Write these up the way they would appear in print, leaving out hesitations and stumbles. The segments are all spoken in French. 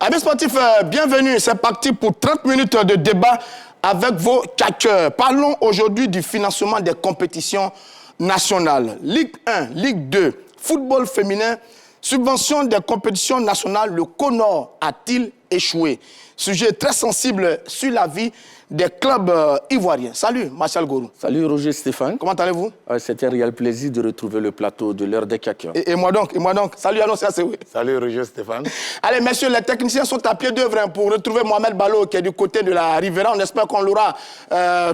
Amis sportifs, bienvenue. C'est parti pour 30 minutes de débat avec vos catcheurs. Parlons aujourd'hui du financement des compétitions nationales. Ligue 1, Ligue 2, football féminin, subvention des compétitions nationales. Le CONOR a-t-il échoué? Sujet très sensible sur la vie des clubs ivoiriens. Salut, Martial Gourou. Salut, Roger Stéphane. Comment allez-vous? C'est un réel plaisir de retrouver le plateau de l'heure des catcheurs. Et moi donc. Salut, Anon Siasewe. Salut, Roger Stéphane. Allez, messieurs, les techniciens sont à pied d'œuvre pour retrouver Mohamed Balo qui est du côté de la Rivera. On espère qu'on l'aura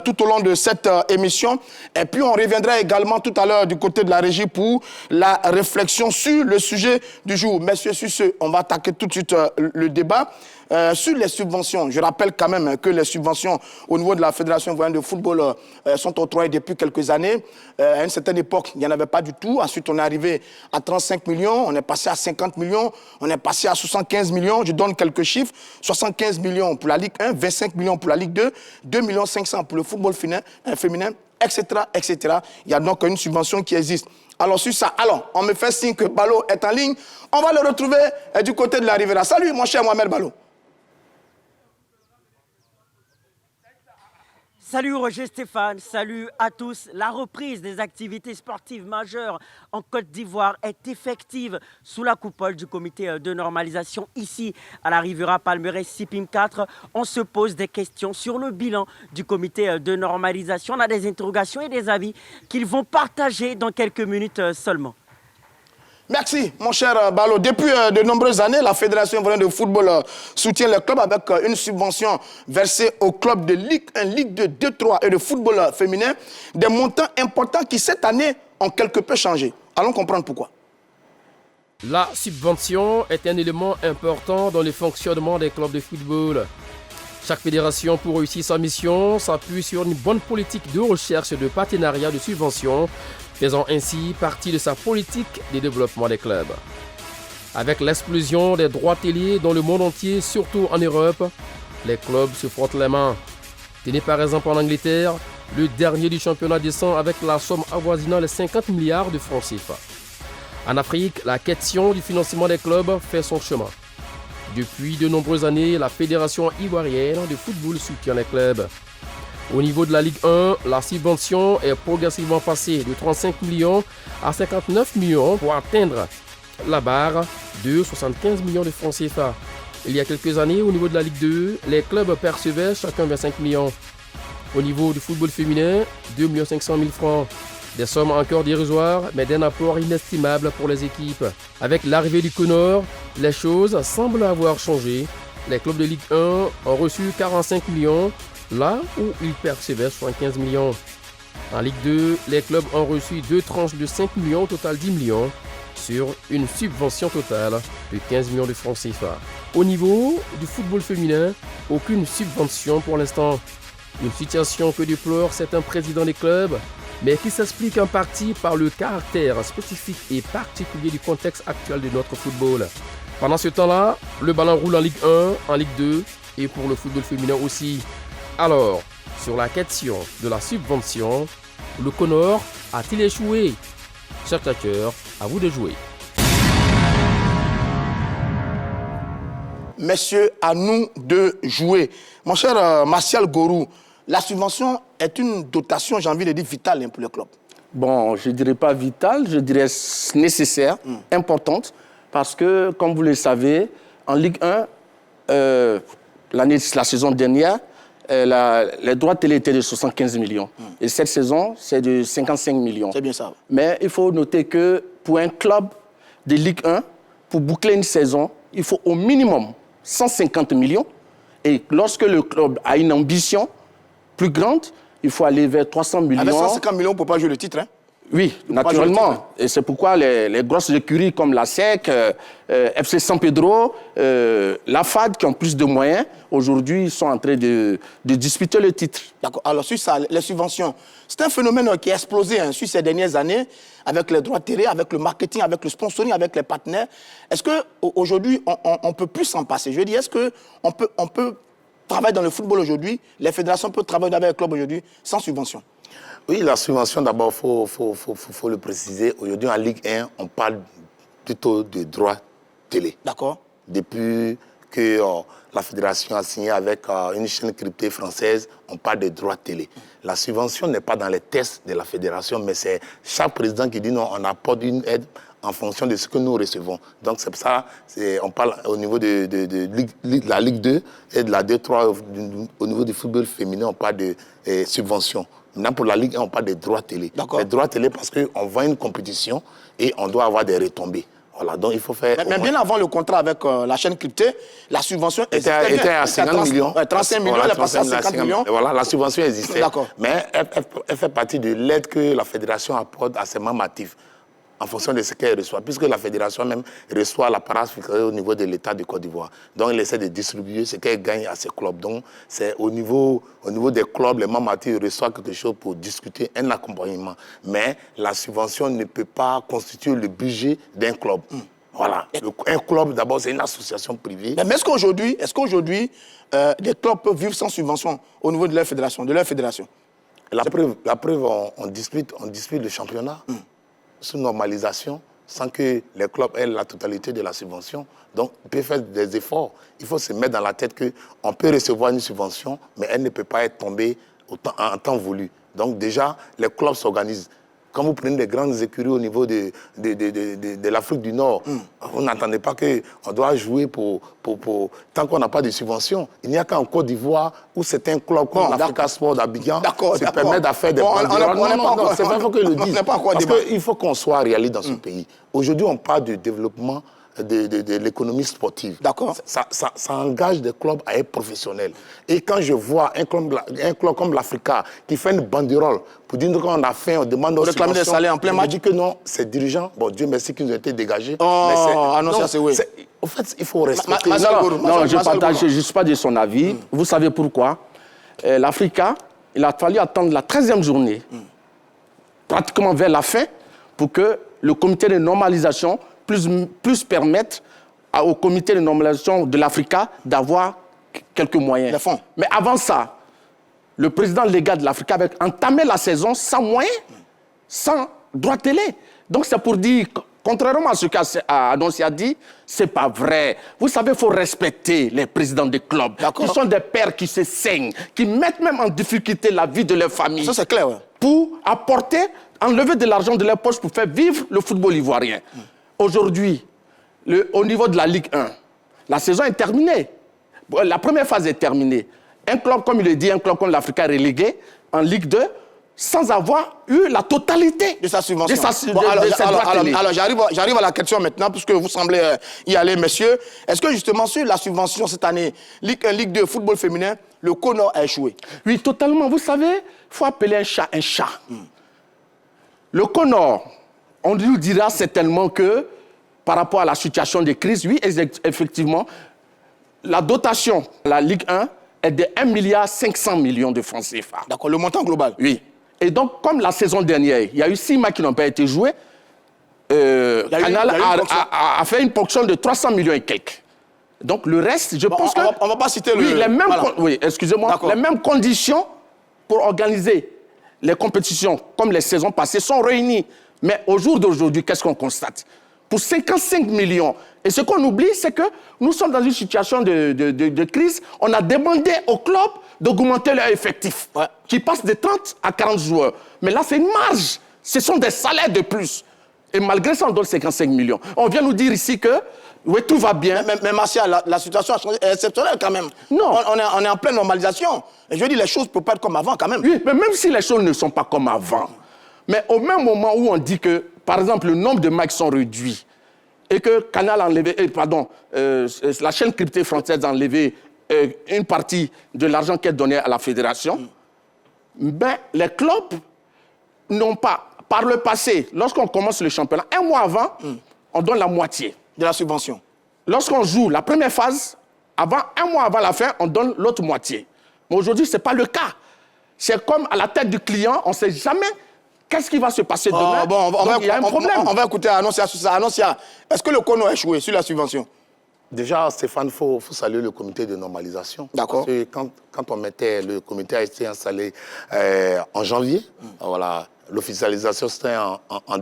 tout au long de cette émission. Et puis, on reviendra également tout à l'heure du côté de la régie pour la réflexion sur le sujet du jour. Messieurs, sur ce, on va attaquer tout de suite le débat. Sur les subventions, je rappelle quand même que les subventions au niveau de la Fédération ivoirienne de football sont octroyées depuis quelques années. À une certaine époque, il n'y en avait pas du tout. Ensuite, on est arrivé à 35 millions, on est passé à 50 millions, on est passé à 75 millions. Je donne quelques chiffres. 75 millions pour la Ligue 1, 25 millions pour la Ligue 2, 2 500 000 pour le football féminin, etc., etc. Il y a donc une subvention qui existe. Alors, sur ça, on me fait signe que Balo est en ligne. On va le retrouver du côté de la Rivera. Salut, mon cher Mohamed Balo. Salut Roger Stéphane, salut à tous. La reprise des activités sportives majeures en Côte d'Ivoire est effective sous la coupole du comité de normalisation ici à la Rivera Palmeraie CIPIM 4. On se pose des questions sur le bilan du comité de normalisation. On a des interrogations et des avis qu'ils vont partager dans quelques minutes seulement. Merci, mon cher Balo. Depuis de nombreuses années, la Fédération ivoirienne de football soutient les clubs avec une subvention versée aux clubs de Ligue 1, Ligue 2, 2-3 et de football féminin. Des montants importants qui, cette année, ont quelque peu changé. Allons comprendre pourquoi. La subvention est un élément important dans le fonctionnement des clubs de football. Chaque fédération, pour réussir sa mission, s'appuie sur une bonne politique de recherche et de partenariat de subvention, faisant ainsi partie de sa politique de développement des clubs. Avec l'explosion des droits télé dans le monde entier, surtout en Europe, les clubs se frottent les mains. Tenez par exemple en Angleterre, le dernier du championnat descend avec la somme avoisinant les 50 milliards de francs CFA. En Afrique, la question du financement des clubs fait son chemin. Depuis de nombreuses années, la Fédération ivoirienne de football soutient les clubs. Au niveau de la Ligue 1, la subvention est progressivement passée de 35 millions à 59 millions pour atteindre la barre de 75 millions de francs CFA. Il y a quelques années, au niveau de la Ligue 2, les clubs percevaient chacun 25 millions. Au niveau du football féminin, 2 500 000 francs. Des sommes encore dérisoires, mais d'un apport inestimable pour les équipes. Avec l'arrivée du CONOR, les choses semblent avoir changé. Les clubs de Ligue 1 ont reçu 45 millions, là où ils percevaient 75 millions. En Ligue 2, les clubs ont reçu 2 tranches de 5 millions, au total 10 millions, sur une subvention totale de 15 millions de francs CFA. Au niveau du football féminin, aucune subvention pour l'instant. Une situation que déplore certains présidents des clubs, mais qui s'explique en partie par le caractère spécifique et particulier du contexte actuel de notre football. Pendant ce temps-là, le ballon roule en Ligue 1, en Ligue 2 et pour le football féminin aussi. Alors, sur la question de la subvention, le CONOR a-t-il échoué? Chers catcheurs, à vous de jouer. Messieurs, à nous de jouer. Mon cher Martial Gourou, la subvention est une dotation, j'ai envie de dire, vitale pour le club. Bon, je ne dirais pas vitale, je dirais nécessaire, importante, parce que, comme vous le savez, en Ligue 1, la saison dernière, les droits de télé étaient de 75 millions. Et cette saison, c'est de 55 millions. C'est bien ça. Mais il faut noter que pour un club de Ligue 1, pour boucler une saison, il faut au minimum 150 millions. Et lorsque le club a une ambition plus grande, il faut aller vers 300 millions. Avec 150 millions, on ne peut pas jouer le titre, hein? Oui, naturellement. Et c'est pourquoi les grosses écuries comme la SEC, FC San Pedro, la FAD, qui ont plus de moyens, aujourd'hui, sont en train de disputer le titre. D'accord. Alors, sur ça, les subventions, c'est un phénomène qui a explosé sur ces dernières années, avec les droits télé, avec le marketing, avec le sponsoring, avec les partenaires. Est-ce qu'aujourd'hui, on peut plus s'en passer? Je veux dire, est-ce qu'on peut travailler dans le football aujourd'hui, les fédérations peuvent travailler avec les clubs aujourd'hui sans subvention? Oui, la subvention, d'abord, faut le préciser. Aujourd'hui, en Ligue 1, on parle plutôt de droits télé. D'accord. Depuis que la fédération a signé avec une chaîne cryptée française, on parle de droits télé. La subvention n'est pas dans les tests de la fédération, mais c'est chaque président qui dit non, on apporte une aide en fonction de ce que nous recevons. Donc c'est pour ça, on parle au niveau de la Ligue 2 et de la D3, au niveau du football féminin, on parle de subventions. Maintenant, pour la Ligue 1, on parle des droits télé. Les droits télé parce qu'on vend une compétition et on doit avoir des retombées. Voilà, donc il faut faire... Mais bien avant le contrat avec la chaîne cryptée, la subvention était à 50 millions. 35 millions, elle est passée à 50 millions. Voilà, la subvention existait. D'accord. Mais elle fait partie de l'aide que la fédération apporte à ses membres actifs, en fonction de ce qu'elle reçoit, puisque la fédération même reçoit la part fixée au niveau de l'État de Côte d'Ivoire. Donc, elle essaie de distribuer ce qu'elle gagne à ses clubs. Donc, c'est au niveau des clubs, les membres actifs reçoivent quelque chose pour discuter un accompagnement. Mais la subvention ne peut pas constituer le budget d'un club. Voilà. Un club, d'abord, c'est une association privée. Mais est-ce qu'aujourd'hui, les clubs peuvent vivre sans subvention au niveau de leur fédération, La preuve, on dispute le championnat. Sous normalisation, sans que les clubs aient la totalité de la subvention. Donc, ils peuvent faire des efforts. Il faut se mettre dans la tête qu'on peut recevoir une subvention, mais elle ne peut pas être tombée en temps voulu. Donc, déjà, les clubs s'organisent. Quand vous prenez des grandes écuries au niveau de l'Afrique du Nord, vous n'entendez pas qu'on doit jouer tant qu'on n'a pas de subvention. Il n'y a qu'en Côte d'Ivoire où certains clubs comme l'Africa Sport d'Abidjan se permettent de faire des banderoles. Non, c'est vrai, il faut que je le dise. Parce qu'il faut qu'on soit réaliste dans ce pays. Aujourd'hui, on parle du développement de l'économie sportive. D'accord. Ça engage des clubs à être professionnels. Et quand je vois un club comme l'Africa qui fait une banderole pour dire qu'on a faim, on demande aux réclamer des salaires en plein match. Je dis que non, ces dirigeants, bon, Dieu merci qu'ils ont été dégagés. En fait, il faut respecter. Non, je ne suis pas de son avis. Vous savez pourquoi? L'Africa, il a fallu attendre la 13e journée, pratiquement vers la fin, pour que le comité de normalisation plus permettre au comité de normalisation de l'Africa d'avoir quelques moyens. Les fonds. Mais avant ça, le président légal de l'Africa avait entamé la saison sans moyens, sans droit télé. Donc c'est pour dire, contrairement à ce qu'Annoncié a dit, c'est pas vrai. Vous savez, il faut respecter les présidents des clubs. Qui sont des pères qui se saignent, qui mettent même en difficulté la vie de leur famille. Ça, c'est clair, ouais. Pour enlever de l'argent de leur poche pour faire vivre le football ivoirien. Aujourd'hui, au niveau de la Ligue 1, la saison est terminée. La première phase est terminée. Un club, comme il le dit, un club comme l'Africa est relégué en Ligue 2 sans avoir eu la totalité de sa subvention. Alors, j'arrive à la question maintenant, puisque vous semblez y aller, messieurs. Est-ce que justement, sur la subvention cette année, Ligue 1, Ligue 2, football féminin, le CONOR a échoué? Oui, totalement. Vous savez, il faut appeler un chat un chat. Le CONOR, on nous dira certainement que, par rapport à la situation de crise, oui, effectivement, la dotation de la Ligue 1 est de 1,5 milliard de francs CFA. D'accord, le montant global. Oui. Et donc, comme la saison dernière, il y a eu 6 matchs qui n'ont pas été joués, Canal a fait une ponction de 300 millions et quelques. Donc, le reste, je pense que... On ne va pas citer oui, excusez-moi, les mêmes conditions pour organiser les compétitions comme les saisons passées sont réunies. Mais au jour d'aujourd'hui, qu'est-ce qu'on constate? Pour 55 millions. Et ce qu'on oublie, c'est que nous sommes dans une situation de crise. On a demandé aux clubs d'augmenter leur effectif, qui passe de 30 à 40 joueurs. Mais là, c'est une marge. Ce sont des salaires de plus. Et malgré ça, on donne 55 millions. On vient nous dire ici que oui, tout va bien. Mais Martial, la situation a changé, est exceptionnelle quand même. Non. On est en pleine normalisation. Et je veux dire, les choses ne peuvent pas être comme avant quand même. Oui, mais même si les choses ne sont pas comme avant, mais au même moment où on dit que, par exemple, le nombre de matchs sont réduits et que Canal a enlevé, la chaîne cryptée française a enlevé une partie de l'argent qu'elle donnait à la fédération, ben, les clubs n'ont pas, par le passé, lorsqu'on commence le championnat, un mois avant, on donne la moitié. De la subvention. Lorsqu'on joue la première phase, un mois avant la fin, on donne l'autre moitié. Mais aujourd'hui, ce n'est pas le cas. C'est comme à la tête du client, on ne sait jamais qu'est-ce qui va se passer demain. Il y a un problème. On va écouter Annoncia sur ça. Annoncia, est-ce que le CONO a échoué sur la subvention? Déjà, Stéphane, il faut saluer le comité de normalisation. D'accord. Parce que quand le comité a été installé en janvier, voilà, l'officialisation c'était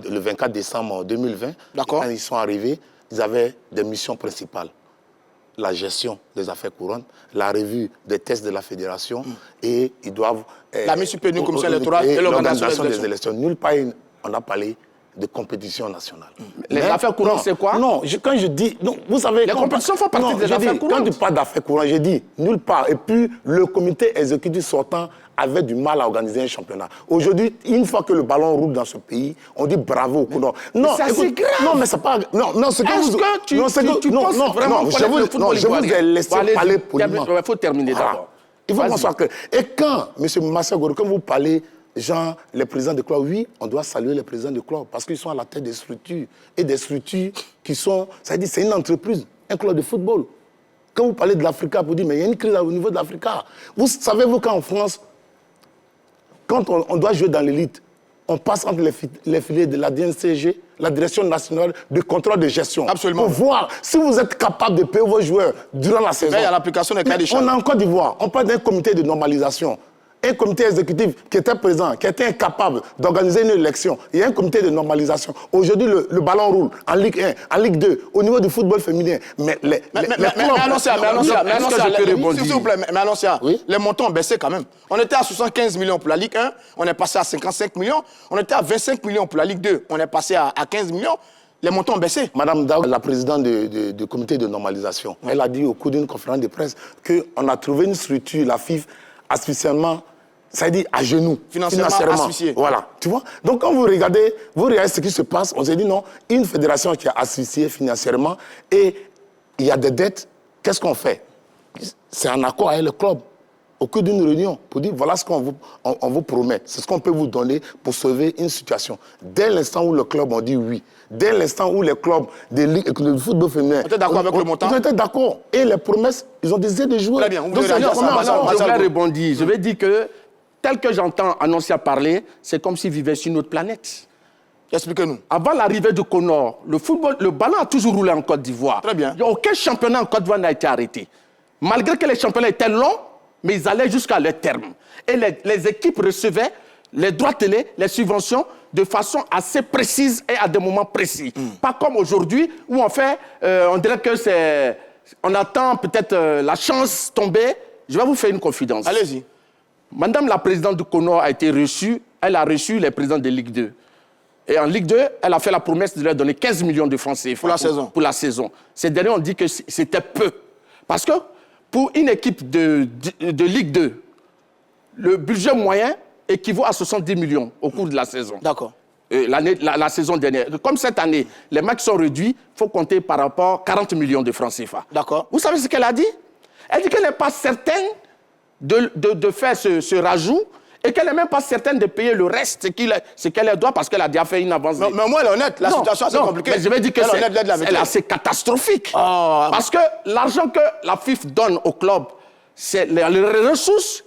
le 24 décembre 2020. D'accord. Quand ils sont arrivés, ils avaient des missions principales. la gestion des affaires courantes, la revue des tests de la fédération et ils doivent... La mise sur pied d'une commission électorale et l'organisation des élections. Nulle part on a parlé de compétition nationale. Les affaires courantes, c'est quoi? Non, quand je dis... Non, vous savez... Les compétitions font partie des affaires courantes. Quand tu parles d'affaires courantes, j'ai dit nulle part. Et puis, le comité exécutif sortant avait du mal à organiser un championnat. Aujourd'hui, une fois que le ballon roule dans ce pays, on dit bravo au Coudon. Non, c'est grave. Non, mais c'est pas... Non, c'est que Est-ce vous... que tu penses vraiment qu'on est le football je vous ai laissé parler poliment. Il faut terminer d'abord. Il faut qu'on soit clair. Et quand, M. Massa Goro, quand vous parlez... Genre, les présidents de club, oui, on doit saluer les présidents de club parce qu'ils sont à la tête des structures. Et des structures qui sont... Ça veut dire c'est une entreprise, un club de football. Quand vous parlez de l'Africa, vous dites, mais il y a une crise au niveau de l'Africa. Vous savez-vous qu'en France, quand on doit jouer dans l'élite, on passe entre les filets de la DNCG, la Direction nationale de contrôle de gestion. Absolument. Pour voir si vous êtes capable de payer vos joueurs durant la saison. Il y a l'application des cahiers des charges. On est en Côte d'Ivoire, on parle d'un comité de normalisation. Un comité exécutif qui était présent, qui était incapable d'organiser une élection. Il y a un comité de normalisation. Aujourd'hui, le ballon roule en Ligue 1, en Ligue 2, au niveau du football féminin. Mais Annoncia, s'il vous plaît, mais Annoncia, les montants ont baissé quand même. On était à 75 millions pour la Ligue 1, on est passé à 55 millions. On était à 25 millions pour la Ligue 2, on est passé à 15 millions. Les montants ont baissé. Madame Daou, la présidente du comité de normalisation, elle a dit au cours d'une conférence de presse qu'on a trouvé une structure, la FIF, asphyxialement, ça veut dire à genoux. Financièrement asphyxié. Voilà, tu vois. Donc quand vous regardez ce qui se passe, on s'est dit non, une fédération qui est asphyxiée financièrement et il y a des dettes, qu'est-ce qu'on fait? C'est en accord avec le club. Au cours d'une réunion, pour dire voilà ce qu'on vous promet, c'est ce qu'on peut vous donner pour sauver une situation. Dès l'instant où le club on dit oui, dès l'instant où les clubs de football féminin... Vous êtes d'accord avec le montant? Ils étaient d'accord. Et les promesses, ils ont décidé de jouer. Très bien. Donc, je vais rebondir. Je vais dire que, tel que j'entends Annoncia parler, c'est comme s'il vivait sur une autre planète. Expliquez-nous. Avant l'arrivée du Conor, le ballon a toujours roulé en Côte d'Ivoire. Très bien. Aucun championnat en Côte d'Ivoire n'a été arrêté. Malgré que les championnats étaient longs, mais ils allaient jusqu'à leur terme. Et les équipes recevaient les droits télé, les subventions, de façon assez précise et à des moments précis. Pas comme aujourd'hui, où on dirait que c'est... On attend peut-être la chance tomber. Je vais vous faire une confidence. Allez-y. Madame la présidente du Conor a été reçue, elle a reçu les présidents de Ligue 2. Et en Ligue 2, elle a fait la promesse de leur donner 15 millions de francs CFA pour la saison. Ces derniers ont dit que c'était peu. Parce que pour une équipe de Ligue 2, le budget moyen équivaut à 70 millions au cours de la saison. D'accord. La saison dernière. Comme cette année, les matchs sont réduits, il faut compter par rapport à 40 millions de francs CFA. D'accord. Vous savez ce qu'elle a dit? Elle dit qu'elle n'est pas certaine de faire ce rajout et qu'elle n'est même pas certaine de payer le reste, ce qu'elle doit, parce qu'elle a déjà fait une avance. Mais moi, elle est honnête. La situation, c'est compliqué. Mais je vais dire que c'est assez catastrophique. Oh. Parce que l'argent que la FIF donne au club, c'est les ressources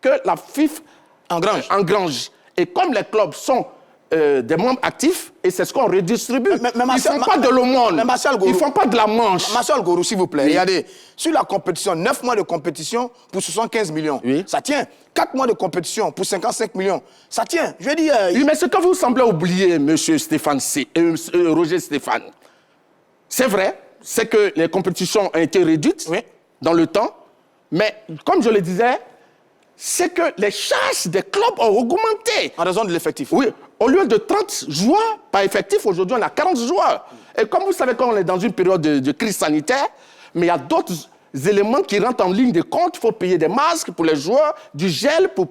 que la FIF engrange. Et comme les clubs sont des membres actifs, et c'est ce qu'on redistribue. Ils ne font pas de l'aumône. Ils ne font pas de la manche. Martial Gourou, s'il vous plaît, regardez, sur la compétition, 9 mois de compétition pour 75 millions, ça tient. 4 mois de compétition pour 55 millions, ça tient. Je veux dire... Oui, mais ce que vous semblez oublier, monsieur Stéphane, Roger Stéphane, c'est vrai, c'est que les compétitions ont été réduites dans le temps, mais comme je le disais, c'est que les charges des clubs ont augmenté. En raison de l'effectif. Oui. Au lieu de 30 joueurs par effectif, aujourd'hui, on a 40 joueurs. Et comme vous savez, quand on est dans une période de crise sanitaire, mais il y a d'autres éléments qui rentrent en ligne de compte. Il faut payer des masques pour les joueurs, du gel pour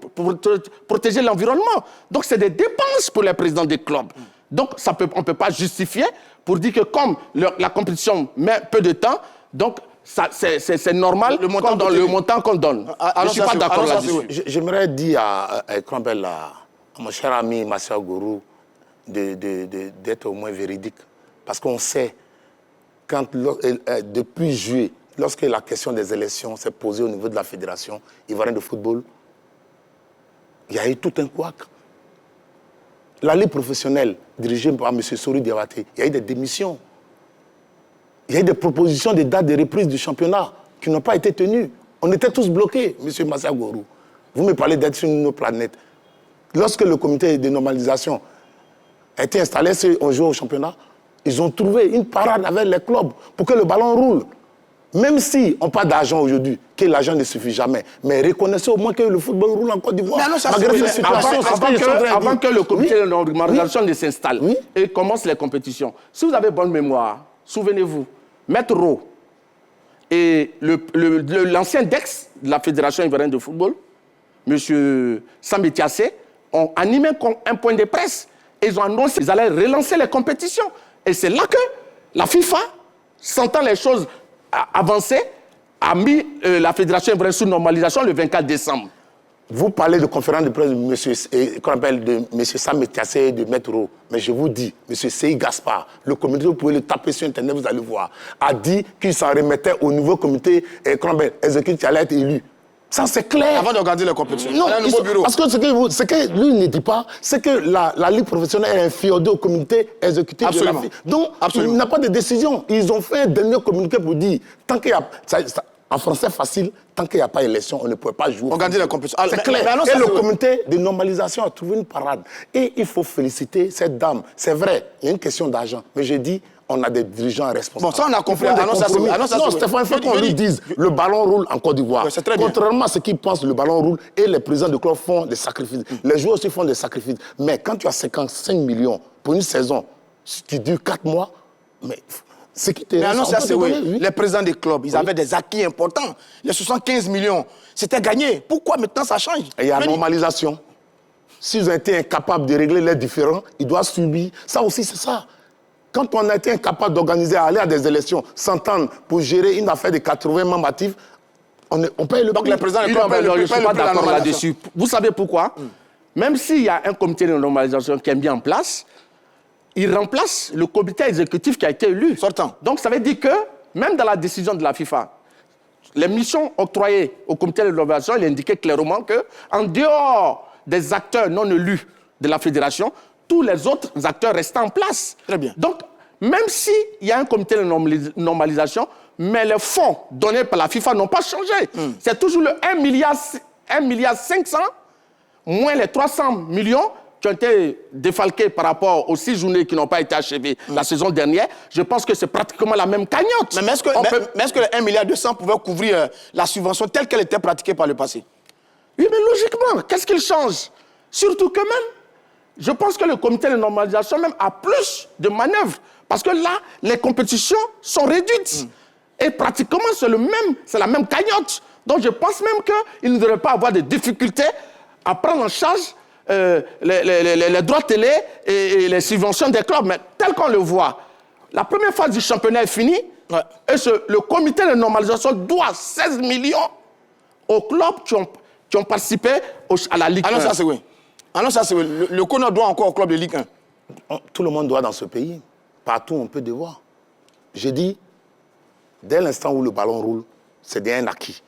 protéger l'environnement. Donc, c'est des dépenses pour les présidents des clubs. Donc, on ne peut pas justifier pour dire que comme la compétition met peu de temps, donc, c'est normal le montant qu'on donne. Je ne suis pas d'accord là-dessus. J'aimerais dire à Crambel, à mon cher ami Martial Gourou, d'être au moins véridique. Parce qu'on sait, depuis juillet, lorsque la question des élections s'est posée au niveau de la Fédération ivoirienne de football, il y a eu tout un couac. La Ligue professionnelle, dirigée par M. Sori Diabaté, il y a eu des démissions. Il y a eu des propositions de dates de reprise du championnat qui n'ont pas été tenues. On était tous bloqués, M. Martial Gourou. Vous me parlez d'être sur une autre planète. Lorsque le comité de normalisation a été installé, on jouait au championnat, ils ont trouvé une parade avec les clubs pour que le ballon roule. Même si on parle d'argent aujourd'hui, que l'argent ne suffit jamais, mais reconnaissez au moins que le football roule en Côte d'Ivoire. Avant que le comité de normalisation ne s'installe et commence les compétitions, si vous avez bonne mémoire, souvenez-vous, Maître Rowe et l'ancien DEX de la Fédération ivoirienne de football, M. Sambé Tiassé, ont animé un point de presse. Et ils ont annoncé qu'ils allaient relancer les compétitions. Et c'est là que la FIFA, sentant les choses avancer, a mis la Fédération ivoirienne sous normalisation le 24 décembre. Vous parlez de conférence de presse de M. Sambé Tiassé et de Maître Rowe. Mais je vous dis, M. Seyi Gaspard, le comité, vous pouvez le taper sur Internet, vous allez voir, a dit qu'il s'en remettait au nouveau comité exécutif qui allait être élu. Ça, c'est clair. Avant d'organiser les compétitions. Non, parce que ce que lui ne dit pas, c'est que la Ligue professionnelle est inféodée au comité exécutif de la FIFA. Donc, il n'a pas de décision. Ils ont fait un dernier communiqué pour dire, tant qu'il y a... En français facile, tant qu'il n'y a pas d'élection, on ne peut pas jouer. Organiser les compétitions. C'est clair. Et le comité de normalisation a trouvé une parade. Et il faut féliciter cette dame. C'est vrai, il y a une question d'argent. Mais je dis, on a des dirigeants responsables. Bon, ça, on a compris. Non, Stéphane, il faut qu'on lui dise, le ballon roule en Côte d'Ivoire. Ouais, contrairement à ce qu'ils pensent, le ballon roule et les présidents de club font des sacrifices. Les joueurs aussi font des sacrifices. Mais quand tu as 55 millions pour une saison qui dure 4 mois, mais... Les présidents des clubs, ils avaient des acquis importants. Les 75 millions, c'était gagné. Pourquoi maintenant ça change? Et il y a normalisation. S'ils ont été incapables de régler les différends, ils doivent subir. Ça aussi, c'est ça. Quand on a été incapable d'organiser, aller à des élections, s'entendre pour gérer une affaire de 80 membres actifs, on paye le prix. Donc les présidents des clubs, je ne suis pas d'accord là-dessus. Vous savez pourquoi? Même s'il y a un comité de normalisation qui est mis en place, il remplace le comité exécutif qui a été élu. Sortant. Donc, ça veut dire que, même dans la décision de la FIFA, les missions octroyées au comité de normalisation, il indiquait clairement qu'en dehors des acteurs non élus de la fédération, tous les autres acteurs restaient en place. Très bien. Donc, même s'il y a un comité de normalisation, mais les fonds donnés par la FIFA n'ont pas changé. C'est toujours le 1,5 milliard moins les 300 millions qui ont été défalqués par rapport aux 6 journées qui n'ont pas été achevées la saison dernière. Je pense que c'est pratiquement la même cagnotte. Mais est-ce que les 1,2 milliard pouvait couvrir la subvention telle qu'elle était pratiquée par le passé? Oui, mais logiquement, qu'est-ce qu'il change? Surtout que même, je pense que le comité de normalisation même a plus de manœuvres. Parce que là, les compétitions sont réduites. Et pratiquement, c'est la même cagnotte. Donc je pense même qu'il ne devrait pas avoir de difficultés à prendre en charge les droits télé et les subventions des clubs. Mais tel qu'on le voit, la première phase du championnat est finie. Et le comité de normalisation doit 16 millions aux clubs qui ont participé à la Ligue 1. Ça c'est oui. Ça c'est oui. Le CONO doit encore au club de Ligue 1. Tout le monde doit dans ce pays. Partout, on peut devoir. J'ai dit, dès l'instant où le ballon roule, c'est un acquis.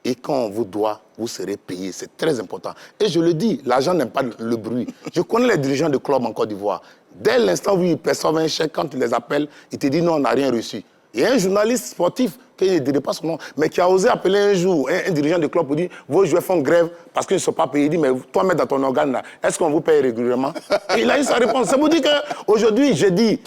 Et quand on vous doit, vous serez payé. C'est très important. Et je le dis, l'argent n'aime pas le bruit. Je connais les dirigeants de clubs en Côte d'Ivoire. Dès l'instant où ils perçoivent un chèque, quand tu les appelles, ils te disent non, on n'a rien reçu. Il y a un journaliste sportif, qui ne dirait pas son nom, mais qui a osé appeler un jour un dirigeant de club pour dire vos joueurs font grève parce qu'ils ne sont pas payés. Il dit mais toi, mets dans ton organe, est-ce qu'on vous paye régulièrement? Et il a eu sa réponse. Ça vous dit qu'aujourd'hui, j'ai dit,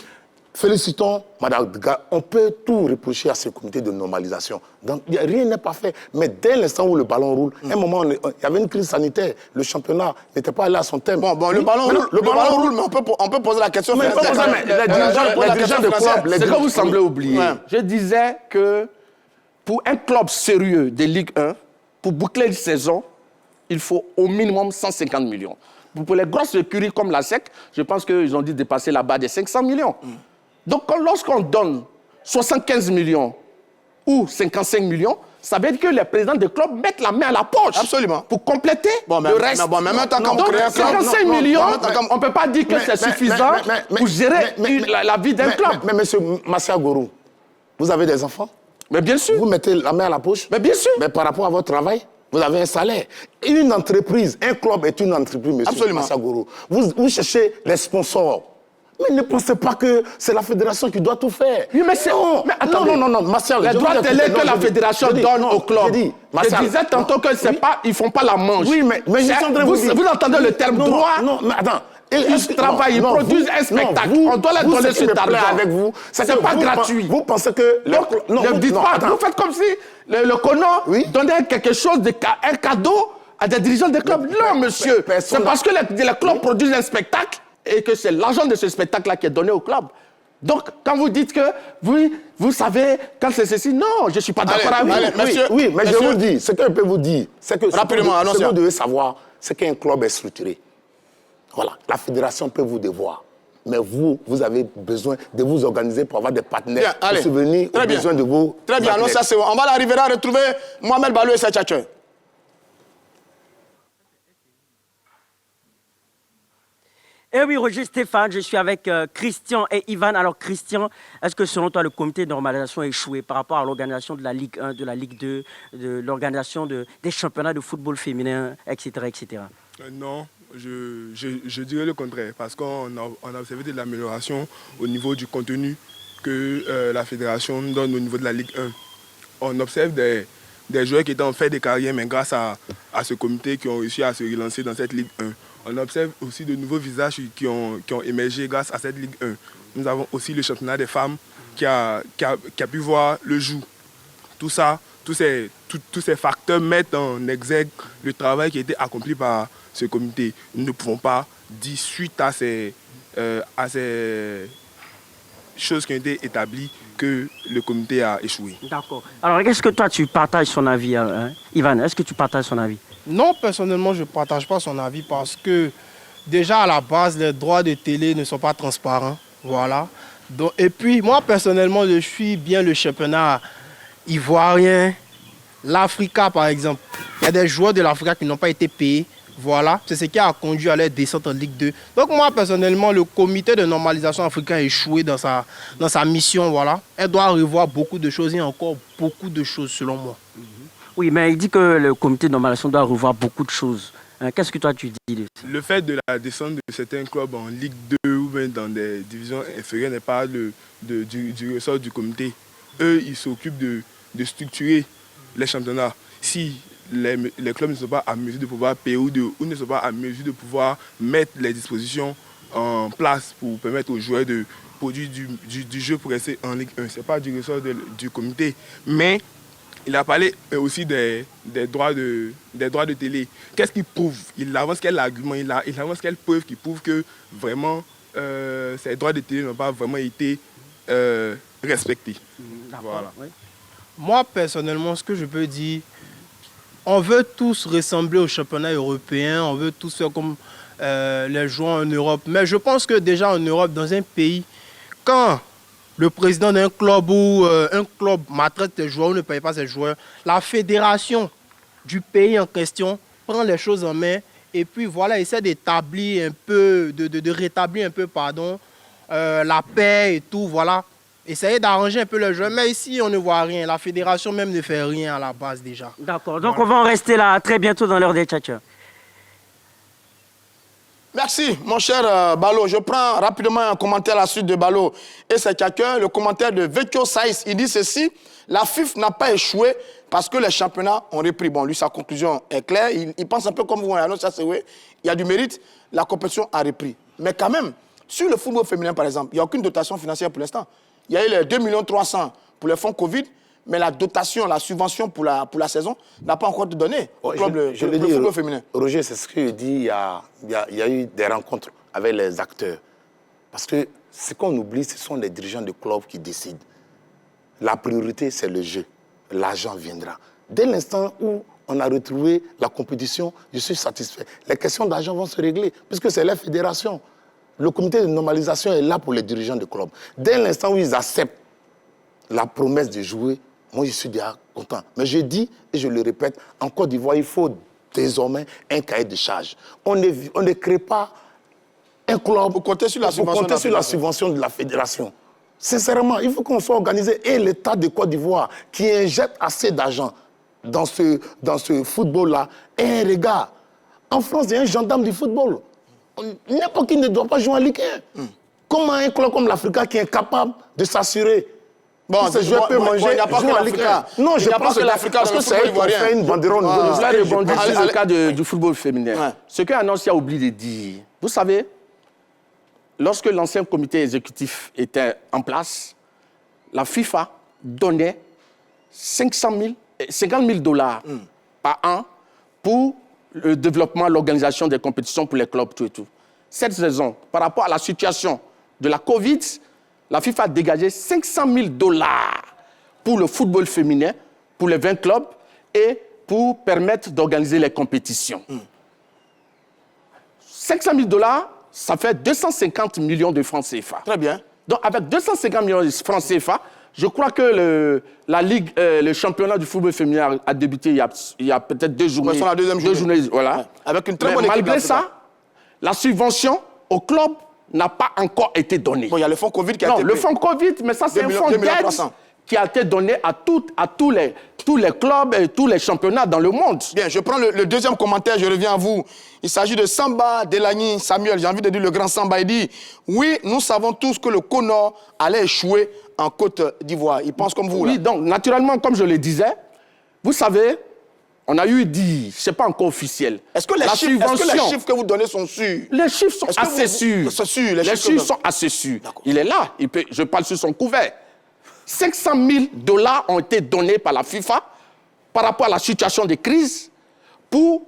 félicitons Madame Dega, on peut tout reprocher à ce comité de normalisation. Donc rien n'est pas fait. Mais dès l'instant où le ballon roule, à un moment, il y avait une crise sanitaire. Le championnat n'était pas allé à son thème. Bon, le ballon roule, mais on peut poser la question. Mais les dirigeants de club, c'est que vous semblez oublier. Je disais que pour un club sérieux de Ligue 1, pour boucler une saison, il faut au minimum 150 millions. Pour les grosses écuries comme la SEC, je pense qu'ils ont dû dépasser la barre des 500 millions. Donc, lorsqu'on donne 75 millions ou 55 millions, ça veut dire que les présidents des clubs mettent la main à la poche. Absolument. Pour compléter le reste. Mais même temps, quand donc, 55 millions, on ne peut pas dire que c'est suffisant pour gérer la vie d'un club. Mais monsieur Massia Gorou, vous avez des enfants? Mais bien sûr. Vous mettez la main à la poche? Mais bien sûr. Mais par rapport à votre travail, vous avez un salaire. Une entreprise, un club est une entreprise, monsieur Massia Gorou. Vous cherchez les sponsors. Mais ne pensez pas que c'est la fédération qui doit tout faire. Oui, mais c'est... Non, Martial. Les droits télé que la fédération donne au club. Je disais tantôt qu'ils ne font pas la manche. Oui, mais je suis en train de vous dire... Vous entendez le terme droit? Non, mais attends. Ils travaillent, ils produisent un spectacle. On doit leur donner cet argent. Avec vous, c'est pas gratuit. Vous pensez que... Donc, ne dites pas, vous faites comme si le Conan donnait quelque chose, un cadeau à des dirigeants des clubs. Non, monsieur. C'est parce que les clubs produisent un spectacle et que c'est l'argent de ce spectacle-là qui est donné au club. Donc, quand vous dites que vous savez, quand c'est ceci, non, je ne suis pas d'accord avec vous. Monsieur, oui, mais je vous dis, ce que je peux vous dire, c'est que rapidement, ce que vous devez savoir, c'est qu'un club est structuré. Voilà, la fédération peut vous devoir. Mais vous avez besoin de vous organiser pour avoir des partenaires, pour subvenir aux besoins de vos Très bien, alors ça c'est bon. On va arriver à retrouver Mohamed Ballo et ses tchatcheurs. Eh oui, Roger Stéphane, je suis avec Christian et Ivan. Alors, Christian, est-ce que selon toi, le comité de normalisation a échoué par rapport à l'organisation de la Ligue 1, de la Ligue 2, de l'organisation des championnats de football féminin, etc. etc. Non, je dirais le contraire, parce qu'on a observé de l'amélioration au niveau du contenu que la fédération donne au niveau de la Ligue 1. On observe des joueurs qui étaient en fait des carrières, mais grâce à ce comité qui ont réussi à se relancer dans cette Ligue 1. On observe aussi de nouveaux visages qui ont émergé grâce à cette Ligue 1. Nous avons aussi le championnat des femmes qui a pu voir le jour. Tout ça, tous ces facteurs mettent en exergue le travail qui a été accompli par ce comité. Nous ne pouvons pas dire suite à ces choses qui ont été établies que le comité a échoué. D'accord. Alors, est-ce que toi, tu partages son avis, hein? Ivan, est-ce que tu partages son avis? Non, personnellement, je ne partage pas son avis parce que déjà à la base, les droits de télé ne sont pas transparents. Voilà. Donc, et puis, moi, personnellement, je suis bien le championnat ivoirien, l'Africa, par exemple. Il y a des joueurs de l'Africa qui n'ont pas été payés. Voilà, c'est ce qui a conduit à leur descente en Ligue 2. Donc moi, personnellement, le comité de normalisation africain a échoué dans sa mission. Voilà. Elle doit revoir beaucoup de choses et encore beaucoup de choses, selon moi. Oui, mais il dit que le comité de normalisation doit revoir beaucoup de choses. Qu'est-ce que toi, tu dis de ça? Le fait de la descente de certains clubs en Ligue 2 ou même dans des divisions inférieures n'est pas du ressort du comité. Eux, ils s'occupent de structurer les championnats. Si les clubs ne sont pas à mesure de pouvoir payer ou ne sont pas à mesure de pouvoir mettre les dispositions en place pour permettre aux joueurs de produire du jeu pour rester en Ligue 1. Ce n'est pas du ressort du comité. Mais il a parlé aussi des droits de télé. Qu'est-ce qu'il prouve? Il avance quel argument? Il avance quelle preuve qui prouve que vraiment ces droits de télé n'ont pas vraiment été respectés? Voilà. Oui. Moi, personnellement, ce que je peux dire, on veut tous ressembler au championnat européen, on veut tous faire comme les joueurs en Europe. Mais je pense que déjà en Europe, dans un pays, quand le président d'un club ou un club maltraite ses joueurs ou ne paye pas ses joueurs, la fédération du pays en question prend les choses en main et puis voilà, essaie d'établir un peu, de rétablir un peu, la paix et tout, voilà. Essayer d'arranger un peu le jeu, mais ici on ne voit rien. La fédération même ne fait rien à la base déjà. D'accord, donc voilà. On va en rester là très bientôt dans l'heure des tchatcheurs. Merci, mon cher Ballo. Je prends rapidement un commentaire à la suite de Ballo et ses tchatcheurs. Le commentaire de Vecchio Saïs, il dit ceci: la FIF n'a pas échoué parce que les championnats ont repris. Bon, lui, sa conclusion est claire. Il pense un peu comme vous, il y a du mérite, la compétition a repris. Mais quand même, sur le football féminin, par exemple, il n'y a aucune dotation financière pour l'instant. Il y a eu les 2 300 000 pour les fonds Covid, mais la dotation, la subvention pour la saison n'a pas encore été donnée au club le football féminin. Roger, c'est ce que je dis, il y a eu des rencontres avec les acteurs. Parce que ce qu'on oublie, ce sont les dirigeants de clubs qui décident. La priorité, c'est le jeu. L'argent viendra. Dès l'instant où on a retrouvé la compétition, je suis satisfait. Les questions d'argent vont se régler, puisque c'est la fédération. Le comité de normalisation est là pour les dirigeants de club. Dès l'instant où ils acceptent la promesse de jouer, moi je suis déjà content. Mais je dis, et je le répète, en Côte d'Ivoire, il faut désormais un cahier de charges. On ne crée pas un club pour compter sur la subvention de la fédération. Sincèrement, il faut qu'on soit organisé. Et l'État de Côte d'Ivoire qui injecte assez d'argent dans ce football-là est un regard. En France, il y a un gendarme du football. N'importe qui ne doit pas jouer en Ligue 1. Comment un club comme l'Africa qui est capable de s'assurer que ce joueur peut manger, il n'y a pas que l'Africa. Non, je pense que l'Africa, parce que c'est eux qui ont fait une banderole. Je vais rebondir sur le cas du football féminin. Ouais. Ce que Annoncia a oublié de dire, vous savez, lorsque l'ancien comité exécutif était en place, la FIFA donnait 50 000 dollars par an pour le développement, l'organisation des compétitions pour les clubs, tout et tout. Cette raison, par rapport à la situation de la Covid, la FIFA a dégagé 500 000 dollars pour le football féminin, pour les 20 clubs, et pour permettre d'organiser les compétitions. 500 000 dollars, ça fait 250 millions de francs CFA. Très bien. Donc, avec 250 millions de francs CFA, je crois que la Ligue, le championnat du football féminin a débuté il y a peut-être 2 journées. C'est la deuxième journée. Voilà. Ouais. Avec une très bonne équipe. Malgré ça, la subvention au club n'a pas encore été donnée. Bon, il y a le fonds Covid qui a été... Non, le fonds Covid, mais ça, c'est un fonds d'aide qui a été donné à tous les clubs et tous les championnats dans le monde. Bien, je prends le deuxième commentaire, je reviens à vous. Il s'agit de Samba Delagny Samuel, j'ai envie de dire le grand Samba. Il dit, oui, nous savons tous que le Conor allait échouer en Côte d'Ivoire. Il pense comme vous, là. Oui, donc, naturellement, comme je le disais, vous savez, on a eu dit, ce n'est pas encore officiel. Est-ce que les chiffres que vous donnez sont sûrs? Les chiffres sont assez sûrs. Les chiffres sont assez sûrs. Il est là, je parle sur son couvert. 500 000 dollars ont été donnés par la FIFA par rapport à la situation de crise pour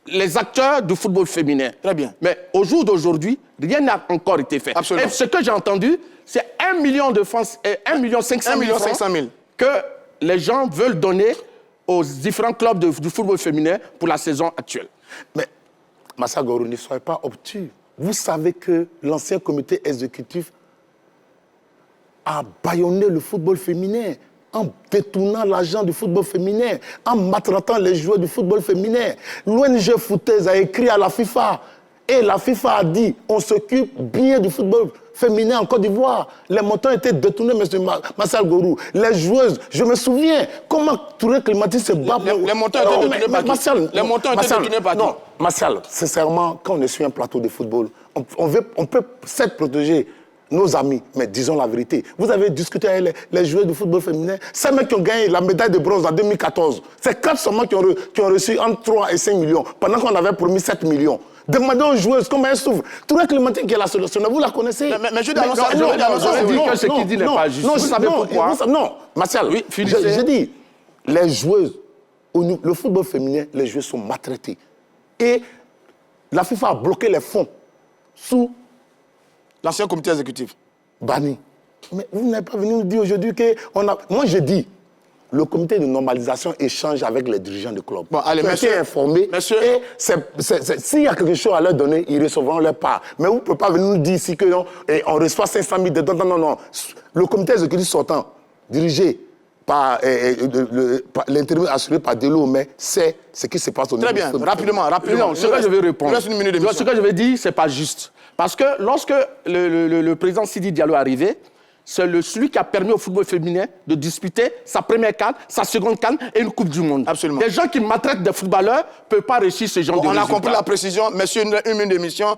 les acteurs du football féminin. Très bien. Mais au jour d'aujourd'hui, rien n'a encore été fait. Absolument. Et ce que j'ai entendu, c'est 1 million de francs, 1 500 000 que les gens veulent donner aux différents clubs du football féminin pour la saison actuelle. Mais, Massa Goro, ne soyez pas obtus. Vous savez que l'ancien comité exécutif a bâillonné le football féminin en détournant l'argent du football féminin, en maltraitant les joueurs du football féminin. L'ONG Footez a écrit à la FIFA et la FIFA a dit on s'occupe bien du football féminin en Côte d'Ivoire. Les montants étaient détournés, M. Marcel Gourou. Les joueuses, je me souviens comment Touré Clématis se bat pour... Les montants étaient détournés par qui? Les montants étaient détournés par qui? Non, Marcel, sincèrement, quand on est sur un plateau de football, on peut certes protéger nos amis, mais disons la vérité. Vous avez discuté avec les joueurs du football féminin. Ces mecs qui ont gagné la médaille de bronze en 2014, c'est 4 seulement qui ont reçu entre 3 et 5 millions, pendant qu'on avait promis 7 millions. Demandez aux joueuses comment elles souffrent. Touré Clémentine qui est la sélectionneuse, vous la connaissez. Mais je dis que ce qu'il dit n'est pas juste. Vous savez pourquoi? Non, Martial, oui, j'ai dit, les joueuses, le football féminin, les joueuses sont maltraitées. Et la FIFA a bloqué les fonds sous l'ancien comité exécutif. Banni. Mais vous n'avez pas venu nous dire aujourd'hui qu'on a... Moi, je dis, le comité de normalisation échange avec les dirigeants du club. Bon, allez, monsieur, informés. Monsieur... Et s'il y a quelque chose à leur donner, ils recevront leur part. Mais vous ne pouvez pas venir nous dire ici qu'on reçoit 500 000 dedans. Non. Le comité exécutif sortant, dirigé par l'intérim assuré par Delo, mais c'est ce qui se passe au niveau. Très bien, rapidement. Non, ce que je vais répondre. Une minute d'émission. Ce que je vais dire, ce n'est pas juste. Parce que lorsque le président Sidi Diallo est arrivé, c'est celui qui a permis au football féminin de disputer sa première CAN, sa seconde CAN et une Coupe du Monde. Absolument. Des gens qui maltraitent des footballeurs ne peuvent pas réussir ce genre de résultats. On a compris la précision. Monsieur, une minute d'émission.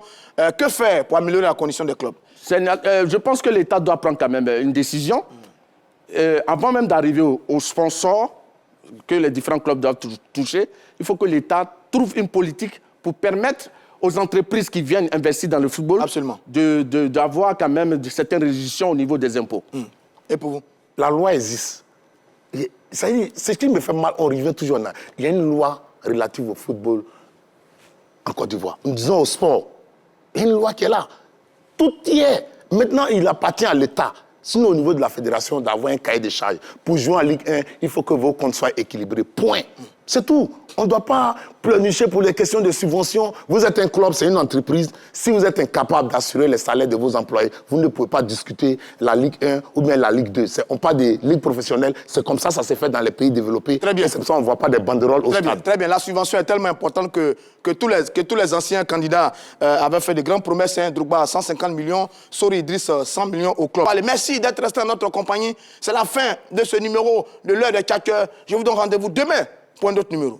Que faire pour améliorer la condition des clubs? Je pense que l'État doit prendre quand même une décision. Avant même d'arriver aux sponsors que les différents clubs doivent toucher, il faut que l'État trouve une politique pour permettre aux entreprises qui viennent investir dans le football d'avoir quand même certaines réductions au niveau des impôts. Et pour vous? La loi existe. Ce qui me fait mal, on revient toujours là. Il y a une loi relative au football en Côte d'Ivoire. Nous disons au sport. Il y a une loi qui est là. Tout y est. Maintenant, il appartient à l'État. Sinon, au niveau de la fédération, d'avoir un cahier de charges. Pour jouer en Ligue 1, il faut que vos comptes soient équilibrés. Point. C'est tout. On ne doit pas pleurnicher pour les questions de subvention. Vous êtes un club, c'est une entreprise. Si vous êtes incapable d'assurer les salaires de vos employés, vous ne pouvez pas discuter la Ligue 1 ou bien la Ligue 2. On parle des ligues professionnelles. C'est comme ça s'est fait dans les pays développés. Très bien. C'est comme ça qu'on ne voit pas des banderoles au stade. Très bien. La subvention est tellement importante que tous les anciens candidats avaient fait de grandes promesses. Drogba 150 millions, Sori Idriss 100 millions au club. Allez, merci d'être resté dans notre compagnie. C'est la fin de ce numéro de l'heure des Tchakkers. Je vous donne rendez-vous demain pour un autre numéro.